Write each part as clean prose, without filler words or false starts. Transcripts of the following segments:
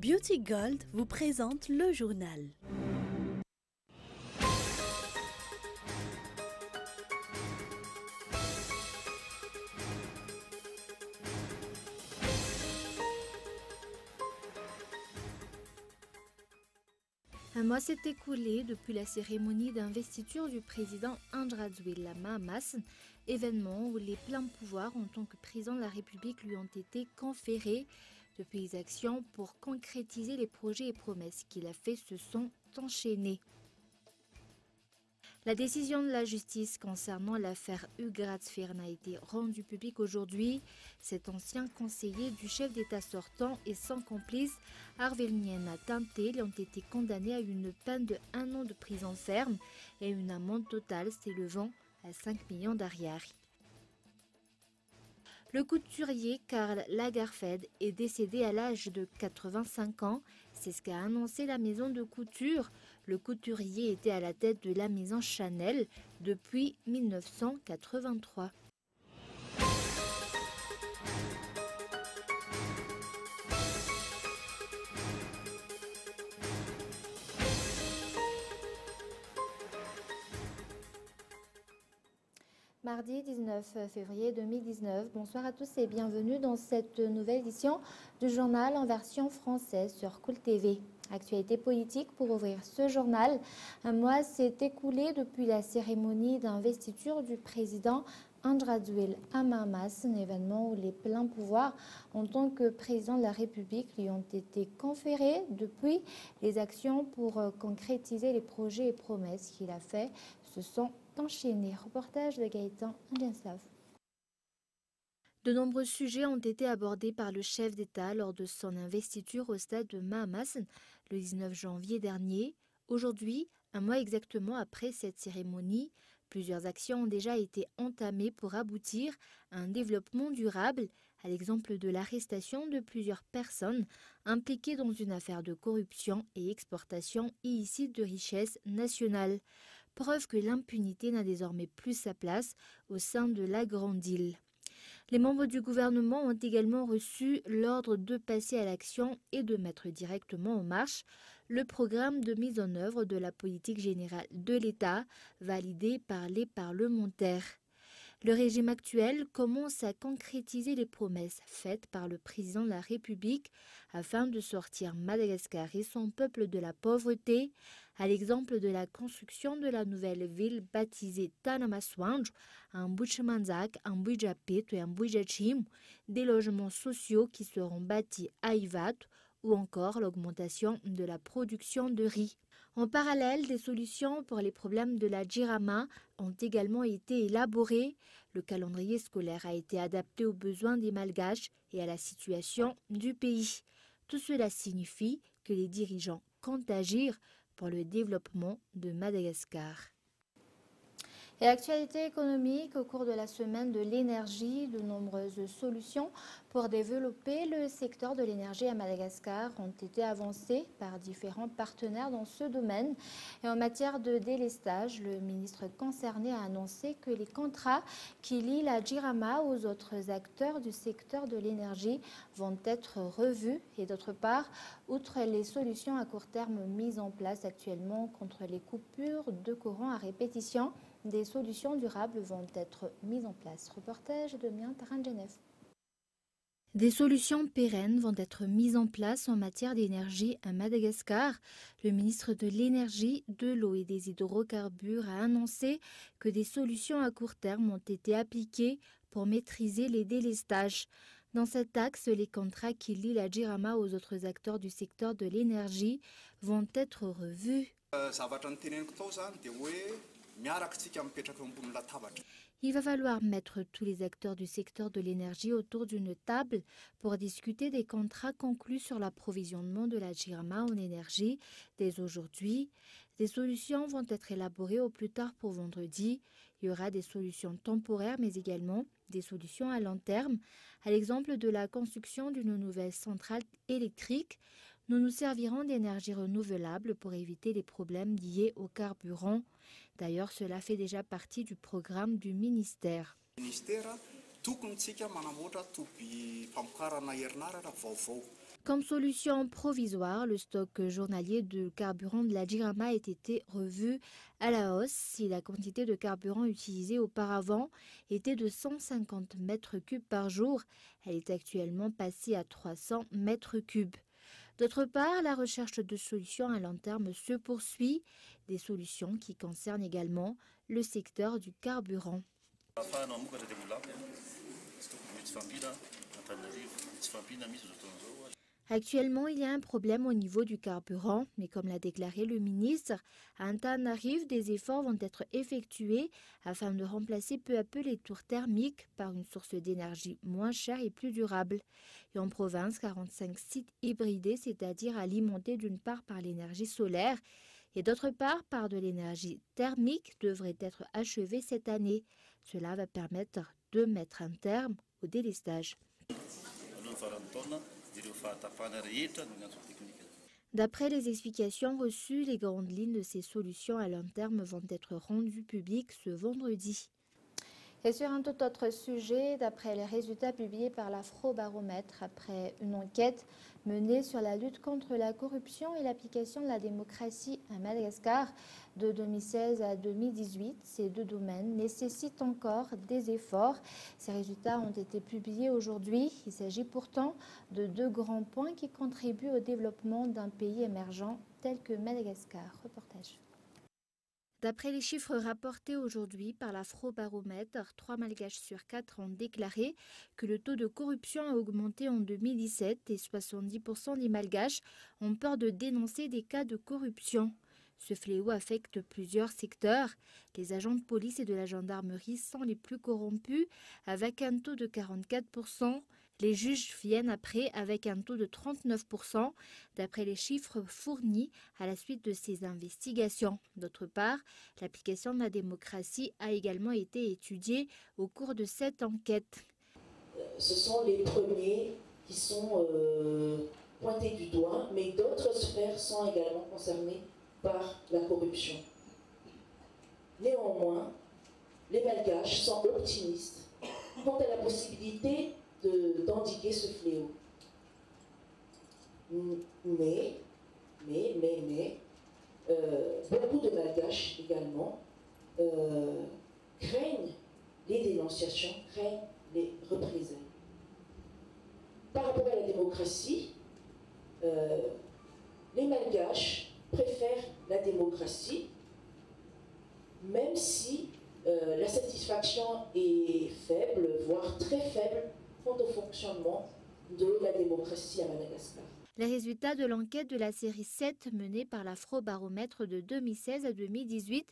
Beauty Gold vous présente le journal. Un mois s'est écoulé depuis la cérémonie d'investiture du président Andrazuela Mahamas, événement où les pleins pouvoirs en tant que président de la République lui ont été conférés. Depuis, les actions pour concrétiser les projets et promesses qu'il a fait se sont enchaînées. La décision de la justice concernant l'affaire Hugues a été rendue publique aujourd'hui. Cet ancien conseiller du chef d'État sortant et son complice, Arvelniana Tintel, ont été condamnés à une peine de 1 an de prison ferme et une amende totale s'élevant à 5 millions d'ariary. Le couturier Karl Lagerfeld est décédé à l'âge de 85 ans. C'est ce qu'a annoncé la maison de couture. Le couturier était à la tête de la maison Chanel depuis 1983. Mardi 19 février 2019, bonsoir à tous et bienvenue dans cette nouvelle édition du journal en version française sur Cool TV. Actualité politique pour ouvrir ce journal. Un mois s'est écoulé depuis la cérémonie d'investiture du président Andrazuela Mahamas, un événement où les pleins pouvoirs en tant que président de la République lui ont été conférés. Depuis, les actions pour concrétiser les projets et promesses qu'il a fait se sont enchaînées. Reportage de Gaëtan Indienslav. De nombreux sujets ont été abordés par le chef d'État lors de son investiture au stade de Mahamas le 19 janvier dernier. Aujourd'hui, un mois exactement après cette cérémonie, plusieurs actions ont déjà été entamées pour aboutir à un développement durable, à l'exemple de l'arrestation de plusieurs personnes impliquées dans une affaire de corruption et exportation illicite de richesses nationales. Preuve que l'impunité n'a désormais plus sa place au sein de la Grande Île. Les membres du gouvernement ont également reçu l'ordre de passer à l'action et de mettre directement en marche le programme de mise en œuvre de la politique générale de l'État validé par les parlementaires. Le régime actuel commence à concrétiser les promesses faites par le président de la République afin de sortir Madagascar et son peuple de la pauvreté, à l'exemple de la construction de la nouvelle ville baptisée Tanamaswanj, en Buchamanzak, en Bujapet et en Bujachim, des logements sociaux qui seront bâtis à Ivat, ou encore l'augmentation de la production de riz. En parallèle, des solutions pour les problèmes de la Jirama ont également été élaborées. Le calendrier scolaire a été adapté aux besoins des Malgaches et à la situation du pays. Tout cela signifie que les dirigeants comptent agir pour le développement de Madagascar. Et actualité économique, au cours de la semaine de l'énergie, de nombreuses solutions pour développer le secteur de l'énergie à Madagascar ont été avancées par différents partenaires dans ce domaine. Et en matière de délestage, le ministre concerné a annoncé que les contrats qui lient la Jirama aux autres acteurs du secteur de l'énergie vont être revus. Et d'autre part, outre les solutions à court terme mises en place actuellement contre les coupures de courant à répétition, des solutions durables vont être mises en place. Reportage de Mian Tarangenev. Des solutions pérennes vont être mises en place en matière d'énergie à Madagascar. Le ministre de l'Énergie, de l'eau et des hydrocarbures a annoncé que des solutions à court terme ont été appliquées pour maîtriser les délestages. Dans cet axe, les contrats qui lient la Jirama aux autres acteurs du secteur de l'énergie vont être revus. Il va falloir mettre tous les acteurs du secteur de l'énergie autour d'une table pour discuter des contrats conclus sur l'approvisionnement de la Jirama en énergie dès aujourd'hui. Des solutions vont être élaborées au plus tard pour vendredi. Il y aura des solutions temporaires mais également des solutions à long terme, à l'exemple de la construction d'une nouvelle centrale électrique. Nous nous servirons d'énergie renouvelable pour éviter les problèmes liés au carburant. D'ailleurs, cela fait déjà partie du programme du ministère. Comme solution provisoire, le stock journalier de carburant de la Jirama a été revu à la hausse si la quantité de carburant utilisée auparavant était de 150 mètres cubes par jour. Elle est actuellement passée à 300 mètres cubes. D'autre part, la recherche de solutions à long terme se poursuit, des solutions qui concernent également le secteur du carburant. Actuellement, il y a un problème au niveau du carburant, mais comme l'a déclaré le ministre, à Antananarivo, des efforts vont être effectués afin de remplacer peu à peu les tours thermiques par une source d'énergie moins chère et plus durable. Et en province, 45 sites hybridés, c'est-à-dire alimentés d'une part par l'énergie solaire et d'autre part par de l'énergie thermique, devraient être achevés cette année. Cela va permettre de mettre un terme au délestage. D'après les explications reçues, les grandes lignes de ces solutions à long terme vont être rendues publiques ce vendredi. Et sur un tout autre sujet, d'après les résultats publiés par l'Afrobaromètre, après une enquête menée sur la lutte contre la corruption et l'application de la démocratie à Madagascar de 2016 à 2018, ces deux domaines nécessitent encore des efforts. Ces résultats ont été publiés aujourd'hui. Il s'agit pourtant de deux grands points qui contribuent au développement d'un pays émergent tel que Madagascar. Reportage. D'après les chiffres rapportés aujourd'hui par l'Afrobaromètre, 3 Malgaches sur 4 ont déclaré que le taux de corruption a augmenté en 2017 et 70% des Malgaches ont peur de dénoncer des cas de corruption. Ce fléau affecte plusieurs secteurs. Les agents de police et de la gendarmerie sont les plus corrompus avec un taux de 44%. Les juges viennent après avec un taux de 39%, d'après les chiffres fournis à la suite de ces investigations. D'autre part, l'application de la démocratie a également été étudiée au cours de cette enquête. Ce sont les premiers qui sont pointés du doigt, mais d'autres sphères sont également concernées par la corruption. Néanmoins, les Malgaches sont optimistes quant à la possibilité d'endiguer ce fléau. Mais beaucoup de Malgaches également craignent les dénonciations, craignent les représailles. Par rapport à la démocratie, les Malgaches préfèrent la démocratie, même si la satisfaction est faible, voire très faible, quant au fonctionnement de la démocratie à Madagascar. Les résultats de l'enquête de la série 7 menée par l'Afrobaromètre de 2016 à 2018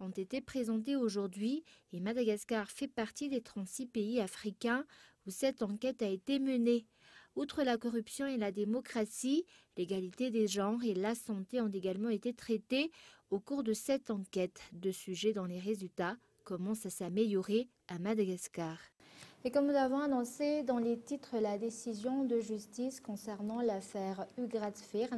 ont été présentés aujourd'hui et Madagascar fait partie des 36 pays africains où cette enquête a été menée. Outre la corruption et la démocratie, l'égalité des genres et la santé ont également été traités au cours de cette enquête. Deux sujets dont les résultats commencent à s'améliorer à Madagascar. Et comme nous l'avons annoncé dans les titres, la décision de justice concernant l'affaire Ugratsfeer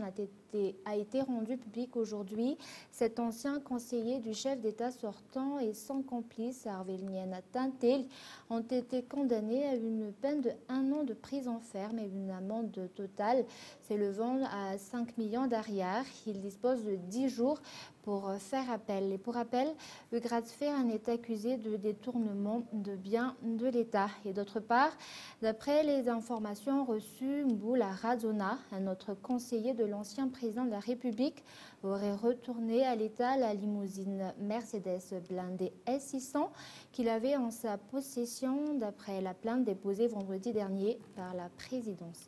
a été rendue publique aujourd'hui. Cet ancien conseiller du chef d'État sortant et son complice Arvelniana Tintel ont été condamnés à une peine de 1 an de prison ferme et une amende totale s'élevant à 5 millions d'ariars. Ils disposent de 10 jours pour faire appel. Et pour rappel, Ugratsfeer en est accusé de détournement de biens de l'État. Et d'autre part, d'après les informations reçues, Mboula Radzona, un autre conseiller de l'ancien président de la République, aurait retourné à l'État la limousine Mercedes blindée S600 qu'il avait en sa possession d'après la plainte déposée vendredi dernier par la présidence.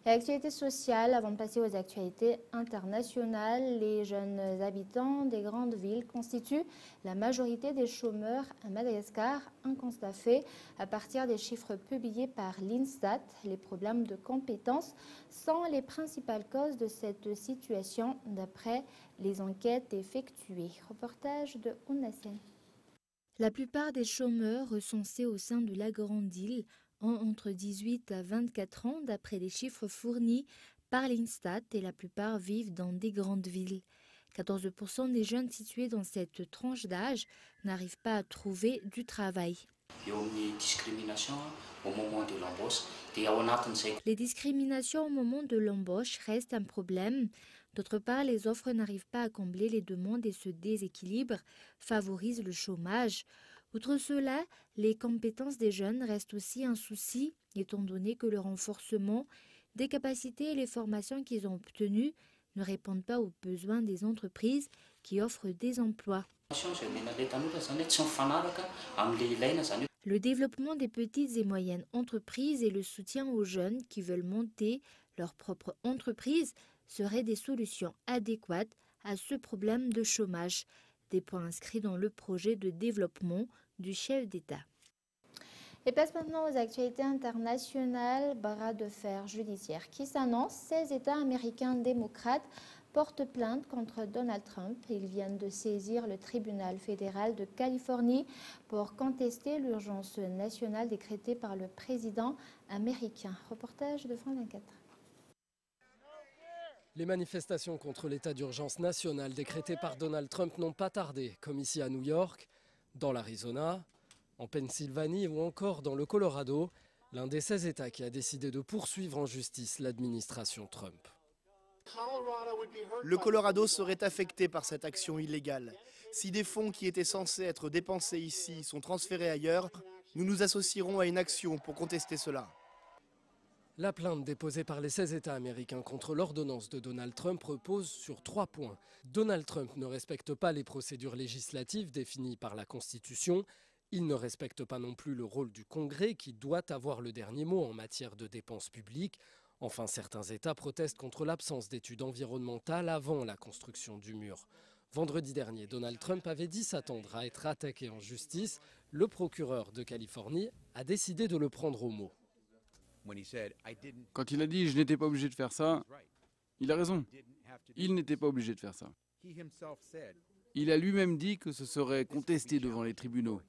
Et actualité sociale, avant de passer aux actualités internationales, les jeunes habitants des grandes villes constituent la majorité des chômeurs à Madagascar. Un constat fait à partir des chiffres publiés par l'Instat. Les problèmes de compétences sont les principales causes de cette situation d'après les enquêtes effectuées. Reportage de Ounassène. La plupart des chômeurs recensés au sein de la grande île ont entre 18 à 24 ans d'après les chiffres fournis par l'Instat et la plupart vivent dans des grandes villes. 14% des jeunes situés dans cette tranche d'âge n'arrivent pas à trouver du travail. Les discriminations au moment de l'embauche restent un problème. D'autre part, les offres n'arrivent pas à combler les demandes et ce déséquilibre favorise le chômage. Outre cela, les compétences des jeunes restent aussi un souci, étant donné que le renforcement des capacités et les formations qu'ils ont obtenues ne répondent pas aux besoins des entreprises qui offrent des emplois. Le développement des petites et moyennes entreprises et le soutien aux jeunes qui veulent monter leur propre entreprise seraient des solutions adéquates à ce problème de chômage, des points inscrits dans le projet de développement du chef d'État. Et passe maintenant aux actualités internationales. Bras de fer judiciaire qui s'annonce. 16 États américains démocrates portent plainte contre Donald Trump. Ils viennent de saisir le tribunal fédéral de Californie pour contester l'urgence nationale décrétée par le président américain. Reportage de France 24. Les manifestations contre l'état d'urgence national décrété par Donald Trump n'ont pas tardé, comme ici à New York, dans l'Arizona, en Pennsylvanie ou encore dans le Colorado, l'un des 16 États qui a décidé de poursuivre en justice l'administration Trump. Le Colorado serait affecté par cette action illégale. Si des fonds qui étaient censés être dépensés ici sont transférés ailleurs, nous nous associerons à une action pour contester cela. La plainte déposée par les 16 États américains contre l'ordonnance de Donald Trump repose sur 3 points. Donald Trump ne respecte pas les procédures législatives définies par la Constitution. Il ne respecte pas non plus le rôle du Congrès qui doit avoir le dernier mot en matière de dépenses publiques. Enfin, certains États protestent contre l'absence d'études environnementales avant la construction du mur. Vendredi dernier, Donald Trump avait dit s'attendre à être attaqué en justice. Le procureur de Californie a décidé de le prendre au mot. Quand il a dit « je n'étais pas obligé de faire ça », il a raison. Il n'était pas obligé de faire ça. Il a lui-même dit que ce serait contesté devant les tribunaux.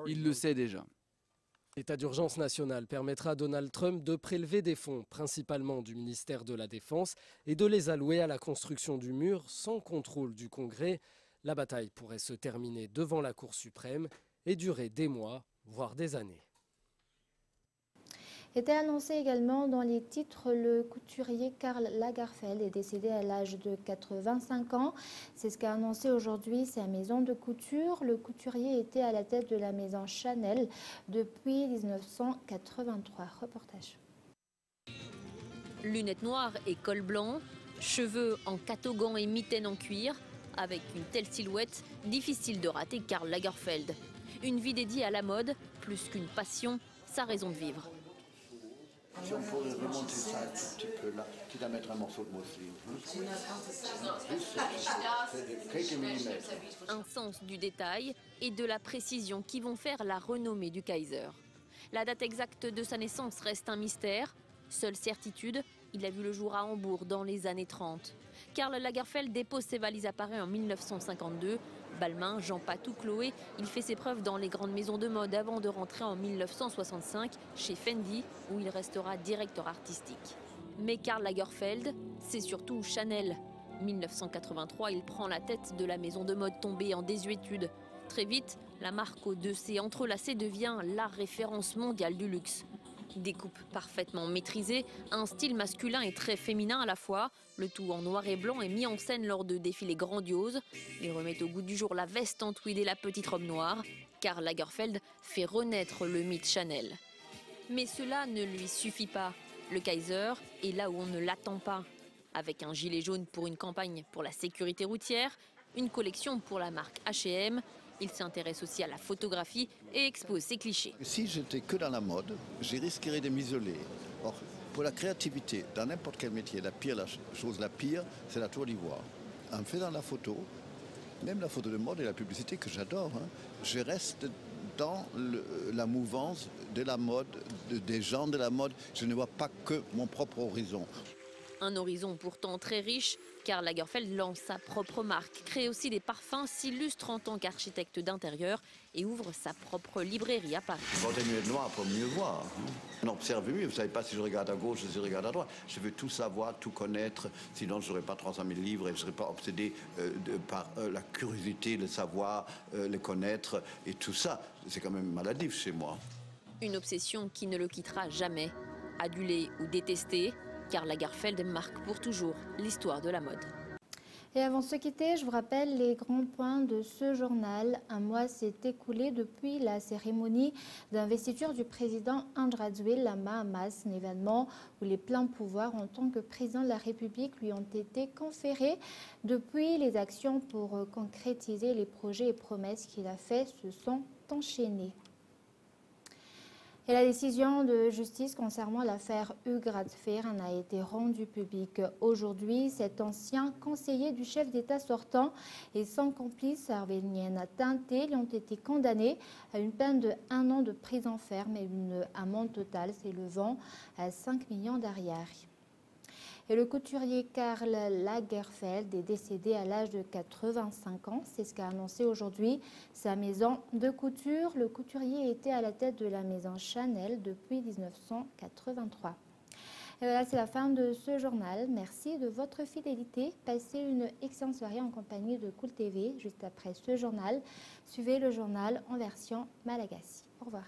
Il le sait déjà. L'état d'urgence national permettra à Donald Trump de prélever des fonds, principalement du ministère de la Défense, et de les allouer à la construction du mur sans contrôle du Congrès. La bataille pourrait se terminer devant la Cour suprême et durer des mois, voire des années. Était annoncé également dans les titres, le couturier Karl Lagerfeld est décédé à l'âge de 85 ans. C'est ce qu'a annoncé aujourd'hui sa maison de couture. Le couturier était à la tête de la maison Chanel depuis 1983. Reportage. Lunettes noires et col blanc, cheveux en catogan et mitaines en cuir. Avec une telle silhouette, difficile de rater Karl Lagerfeld. Une vie dédiée à la mode, plus qu'une passion, sa raison de vivre. Si on pourrait remonter ça un petit peu là, quitte à mettre un morceau de mousseline. Quelques millimètres. Un sens du détail et de la précision qui vont faire la renommée du Kaiser. La date exacte de sa naissance reste un mystère. Seule certitude, il a vu le jour à Hambourg dans les années 30. Karl Lagerfeld dépose ses valises à Paris en 1952. Balmain, Jean Patou, Chloé, il fait ses preuves dans les grandes maisons de mode avant de rentrer en 1965 chez Fendi, où il restera directeur artistique. Mais Karl Lagerfeld, c'est surtout Chanel. 1983, il prend la tête de la maison de mode tombée en désuétude. Très vite, la marque aux 2 C entrelacées devient la référence mondiale du luxe. Des coupes parfaitement maîtrisées, un style masculin et très féminin à la fois, le tout en noir et blanc est mis en scène lors de défilés grandioses. Il remet au goût du jour la veste en tweed et la petite robe noire. Karl Lagerfeld fait renaître le mythe Chanel. Mais cela ne lui suffit pas. Le Kaiser est là où on ne l'attend pas. Avec un gilet jaune pour une campagne pour la sécurité routière, une collection pour la marque H&M. Il s'intéresse aussi à la photographie et expose ses clichés. Si j'étais que dans la mode, je risquerais de m'isoler. Or, pour la créativité, dans n'importe quel métier, la chose la pire, c'est la tour d'ivoire. En faisant la photo, même la photo de mode et la publicité que j'adore, je reste dans la mouvance de la mode, des gens de la mode. Je ne vois pas que mon propre horizon. Un horizon pourtant très riche, Karl Lagerfeld lance sa propre marque, crée aussi des parfums, s'illustre en tant qu'architecte d'intérieur et ouvre sa propre librairie à Paris. Porter une lunette noire pour mieux voir. On observe mieux. Vous ne savez pas si je regarde à gauche ou si je regarde à droite. Je veux tout savoir, tout connaître. Sinon, je n'aurais pas 300 000 livres et je ne serais pas obsédé par la curiosité, le savoir, le connaître et tout ça. C'est quand même maladif chez moi. Une obsession qui ne le quittera jamais. Adulé ou détesté, Karl Lagerfeld marque pour toujours l'histoire de la mode. Et avant de se quitter, je vous rappelle les grands points de ce journal. Un mois s'est écoulé depuis la cérémonie d'investiture du président Andrzej Mahamas, un événement où les pleins pouvoirs en tant que président de la République lui ont été conférés. Depuis, les actions pour concrétiser les projets et promesses qu'il a faits se sont enchaînées. Et la décision de justice concernant l'affaire Hugues Radfern a été rendue publique aujourd'hui. Cet ancien conseiller du chef d'État sortant et son complice Arvénienne Tinté lui ont été condamnés à une peine de 1 an de prison ferme et une amende totale s'élevant à 5 millions d'arrières. Et le couturier Karl Lagerfeld est décédé à l'âge de 85 ans. C'est ce qu'a annoncé aujourd'hui sa maison de couture. Le couturier était à la tête de la maison Chanel depuis 1983. Et voilà, c'est la fin de ce journal. Merci de votre fidélité. Passez une excellente soirée en compagnie de Cool TV. Juste après ce journal, suivez le journal en version malagasy. Au revoir.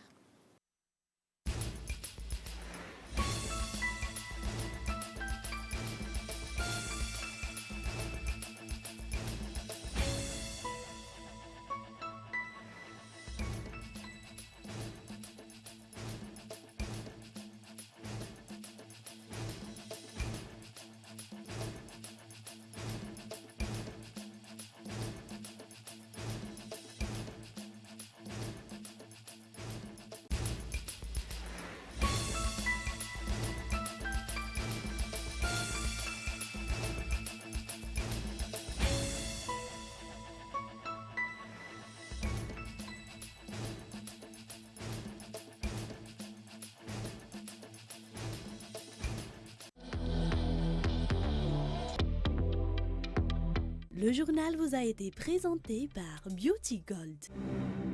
Le journal vous a été présenté par Beauty Gold.